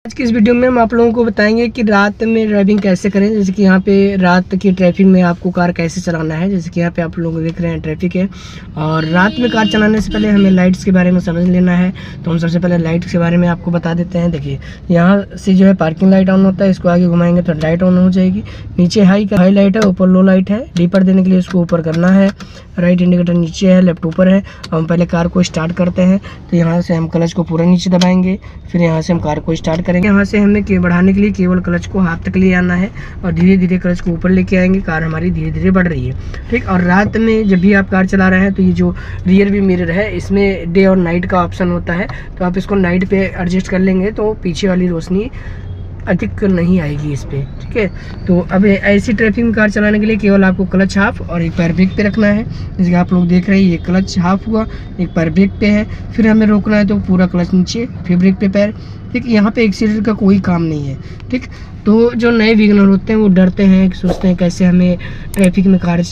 आज की इस वीडियो में हम आप लोगों को बताएंगे कि रात में ड्राइविंग कैसे करें। जैसे कि यहाँ पे रात की ट्रैफिक में आपको कार कैसे चलाना है। जैसे कि यहाँ पे आप लोग देख रहे हैं ट्रैफिक है, और रात में कार चलाने से पहले हमें लाइट्स के बारे में समझ लेना है। तो हम सबसे पहले लाइट्स के बारे में आपको बता देते हैं। देखिए, यहाँ से जो है पार्किंग लाइट ऑन होता है, इसको आगे घुमाएंगे तो लाइट ऑन हो जाएगी। नीचे हाई लाइट है, ऊपर लो लाइट है। डीपर देने के लिए इसको ऊपर करना है। राइट इंडिकेटर नीचे है, लेफ्ट ऊपर है। हम पहले कार को स्टार्ट करते हैं तो यहाँ से हम क्लच को पूरा नीचे दबाएंगे, फिर यहाँ से हम कार को स्टार्ट करेंगे। यहाँ से हमें बढ़ाने के लिए केवल क्लच को हाथ तक ले आना है और धीरे धीरे क्लच को ऊपर लेके आएंगे। कार हमारी धीरे धीरे बढ़ रही है, ठीक। और रात में जब भी आप कार चला रहे हैं तो ये जो रियर व्यू मिरर है, इसमें डे और नाइट का ऑप्शन होता है। तो आप इसको नाइट पे एडजस्ट कर लेंगे तो पीछे वाली रोशनी अधिक नहीं आएगी इस पे, ठीक है। तो अब ऐसी ट्रैफिक में कार चलाने के लिए केवल आपको क्लच हाफ और एक पैर ब्रेक पे रखना है। जैसे आप लोग देख रहे हैं, ये क्लच हाफ हुआ, एक पैर ब्रेक पे है। फिर हमें रोकना है तो पूरा क्लच नीचे, फिर ब्रेक पे पैर, ठीक। यहाँ पे एक्सीलरेटर का कोई काम नहीं है, ठीक। तो जो नए बिगिनर होते हैं वो डरते हैं, सोचते हैं कैसे हमें ट्रैफिक में कार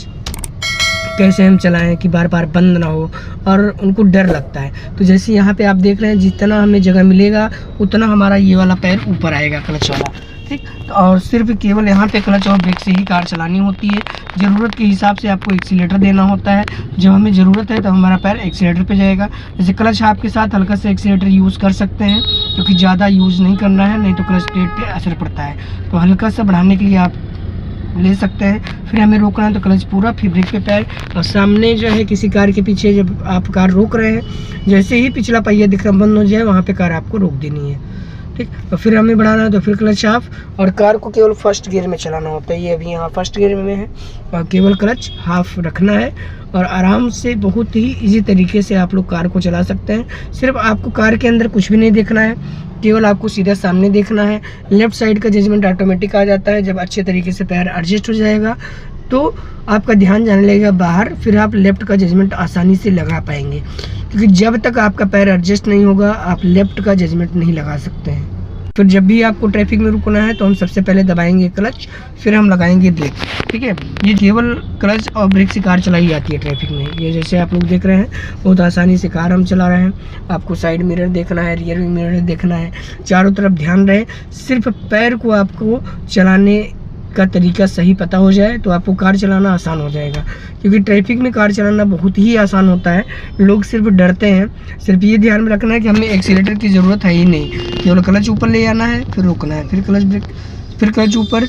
कैसे हम चलाएं कि बार बार बंद ना हो, और उनको डर लगता है। तो जैसे यहाँ पे आप देख रहे हैं, जितना हमें जगह मिलेगा उतना हमारा ये वाला पैर ऊपर आएगा, क्लच वाला, ठीक। और सिर्फ केवल यहाँ पे क्लच और ब्रेक से ही कार चलानी होती है। ज़रूरत के हिसाब से आपको एक्सीलेटर देना होता है। जब हमें ज़रूरत है तो हमारा पैर एक्सीलेटर पे जाएगा। जैसे क्लच हाफ के साथ हल्का से एक्सीलेटर यूज़ कर सकते हैं, क्योंकि ज़्यादा यूज़ नहीं करना है, नहीं तो क्लच प्लेट पे असर पड़ता है। तो हल्का सा बढ़ाने के लिए आप ले सकते हैं। फिर हमें रोकना है तो क्लच पूरा, फिर ब्रेक पे पैर। और सामने जो है किसी कार के पीछे जब आप कार रोक रहे हैं, जैसे ही पिछला पहिया दिखना बंद हो जाए वहाँ पे कार आपको रोक देनी है, ठीक। और फिर हमें बढ़ाना है तो फिर क्लच हाफ, और कार को केवल फर्स्ट गियर में चलाना होता है। ये अभी यहाँ फर्स्ट गियर में है, और केवल क्लच हाफ रखना है। और आराम से बहुत ही इजी तरीके से आप लोग कार को चला सकते हैं। सिर्फ आपको कार के अंदर कुछ भी नहीं देखना है, केवल आपको सीधा सामने देखना है। लेफ्ट साइड का जजमेंट ऑटोमेटिक आ जाता है। जब अच्छे तरीके से पैर एडजस्ट हो जाएगा तो आपका ध्यान जाने लगेगा बाहर, फिर आप लेफ्ट का जजमेंट आसानी से लगा पाएंगे। क्योंकि जब तक आपका पैर एडजस्ट नहीं होगा आप लेफ्ट का जजमेंट नहीं लगा सकते हैं। फिर जब भी आपको ट्रैफिक में रुकना है तो हम सबसे पहले दबाएंगे क्लच, फिर हम लगाएंगे ब्रेक, ठीक है। ये केवल क्लच और ब्रेक से कार चलाई जाती है ट्रैफिक में। ये जैसे आप लोग देख रहे हैं, बहुत आसानी से कार हम चला रहे हैं। आपको साइड मिरर देखना है, रियर मिरर देखना है, चारों तरफ ध्यान रहे। सिर्फ पैर को आपको चलाने का तरीका सही पता हो जाए तो आपको कार चलाना आसान हो जाएगा। क्योंकि ट्रैफिक में कार चलाना बहुत ही आसान होता है, लोग सिर्फ डरते हैं। सिर्फ ये ध्यान में रखना है कि हमें एक्सीलेटर की ज़रूरत है ही नहीं, केवल क्लच ऊपर ले आना है, फिर रोकना है, फिर क्लच ब्रेक, फिर क्लच ऊपर,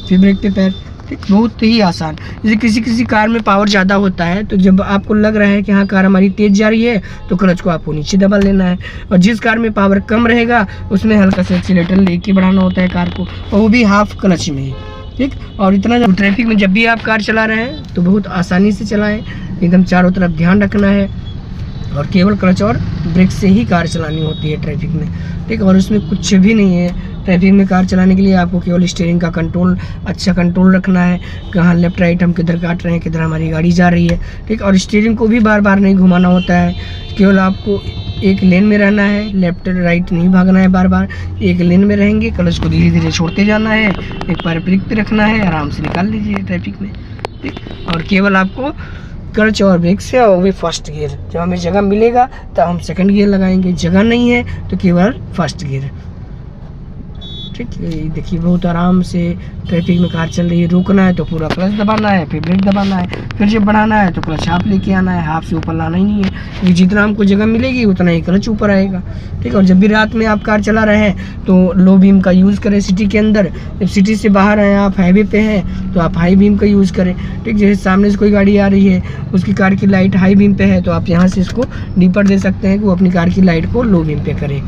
फिर ब्रेक पे पैर, ठीक। बहुत ही आसान। जैसे किसी कार में पावर ज़्यादा होता है, तो जब आपको लग रहा है कि हाँ कार हमारी तेज़ जा रही है तो क्लच को आपको नीचे दबा लेना है। और जिस कार में पावर कम रहेगा उसमें हल्का सा एक्सीलेटर लेके बढ़ाना होता है कार को, और वो भी हाफ क्लच में, ठीक। और इतना ट्रैफिक में जब भी आप कार चला रहे हैं तो बहुत आसानी से चलाएं, एकदम चारों तरफ ध्यान रखना है। और केवल क्लच और ब्रेक से ही कार चलानी होती है ट्रैफिक में, ठीक। और उसमें कुछ भी नहीं है। ट्रैफिक में कार चलाने के लिए आपको केवल स्टीयरिंग का कंट्रोल, अच्छा कंट्रोल रखना है, कहाँ लेफ्ट राइट हम किधर काट रहे हैं, किधर हमारी गाड़ी जा रही है, ठीक। और स्टीयरिंग को भी बार बार नहीं घुमाना होता है, केवल आपको एक लेन में रहना है, लेफ्ट राइट नहीं भागना है बार बार, एक लेन में रहेंगे। क्लच को धीरे धीरे छोड़ते जाना है, एक पैर ब्रेक पे रखना है, आराम से निकाल लीजिए ट्रैफिक में, ठीक। और केवल आपको क्लच और ब्रेक से, और वो भी फर्स्ट गियर। जब हमें जगह मिलेगा तो हम सेकंड गियर लगाएंगे, जगह नहीं है तो केवल फर्स्ट गियर, ठीक। देखिए बहुत आराम से ट्रैफिक में कार चल रही है। रोकना है तो पूरा क्लच दबाना है, फिर ब्रेक दबाना है, फिर जब बढ़ाना है तो क्लच हाफ लेके आना है, हाफ से ऊपर लाना ही नहीं है, क्योंकि जितना हमको जगह मिलेगी उतना ही क्लच ऊपर आएगा, ठीक। और जब भी रात में आप कार चला रहे हैं तो लो बीम का यूज़ करें सिटी के अंदर। जब सिटी से बाहर हैं, आप हाईवे पे हैं तो आप हाई बीम का यूज़ करें, ठीक। जैसे सामने से कोई गाड़ी आ रही है, उसकी कार की लाइट हाई बीम पे है तो आप यहाँ से इसको डीपर दे सकते हैं कि वो अपनी कार की लाइट को लो बीम पे करे।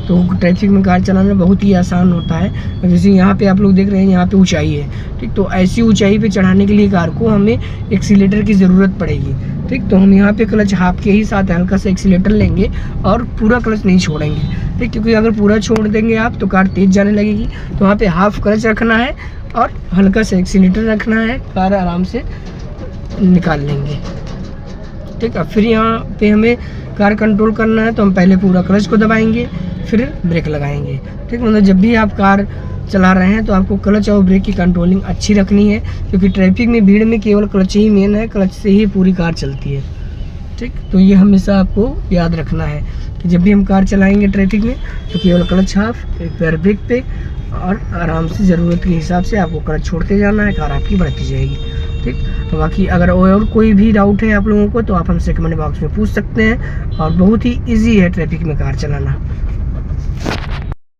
तो ट्रैफिक में कार चलाना बहुत ही आसान होता है। जैसे यहाँ पे आप लोग देख रहे हैं, यहाँ पे ऊंचाई है, ठीक। तो ऐसी ऊंचाई पे चढ़ाने के लिए कार को हमें एक्सीलेटर की ज़रूरत पड़ेगी, ठीक। तो हम यहाँ पे क्लच हाफ के ही साथ हल्का सा एक्सीलेटर लेंगे और पूरा क्लच नहीं छोड़ेंगे, ठीक। क्योंकि अगर पूरा छोड़ देंगे आप तो कार तेज़ जाने लगेगी। तो वहाँ पर हाफ क्लच रखना है और हल्का सा एक्सीलेटर रखना है, कार आराम से निकाल लेंगे, ठीक। अब फिर यहाँ पे हमें कार कंट्रोल करना है तो हम पहले पूरा क्लच को दबाएंगे, फिर ब्रेक लगाएंगे, ठीक। मतलब जब भी आप कार चला रहे हैं तो आपको क्लच और ब्रेक की कंट्रोलिंग अच्छी रखनी है, क्योंकि ट्रैफिक में भीड़ में केवल क्लच ही मेन है, क्लच से ही पूरी कार चलती है। ठीक। तो ये हमेशा आपको याद रखना है कि जब भी हम कार चलाएंगे ट्रैफिक में तो केवल क्लच हाफ, एक पैर ब्रेक पे और आराम से ज़रूरत के हिसाब से आपको क्लच छोड़ते जाना है, कार आपकी बढ़ती जाएगी। ठीक। तो बाकी अगर और कोई भी डाउट है आप लोगों को तो आप हमसे कमेंट बॉक्स में पूछ सकते हैं, और बहुत ही ईजी है ट्रैफिक में कार चलाना।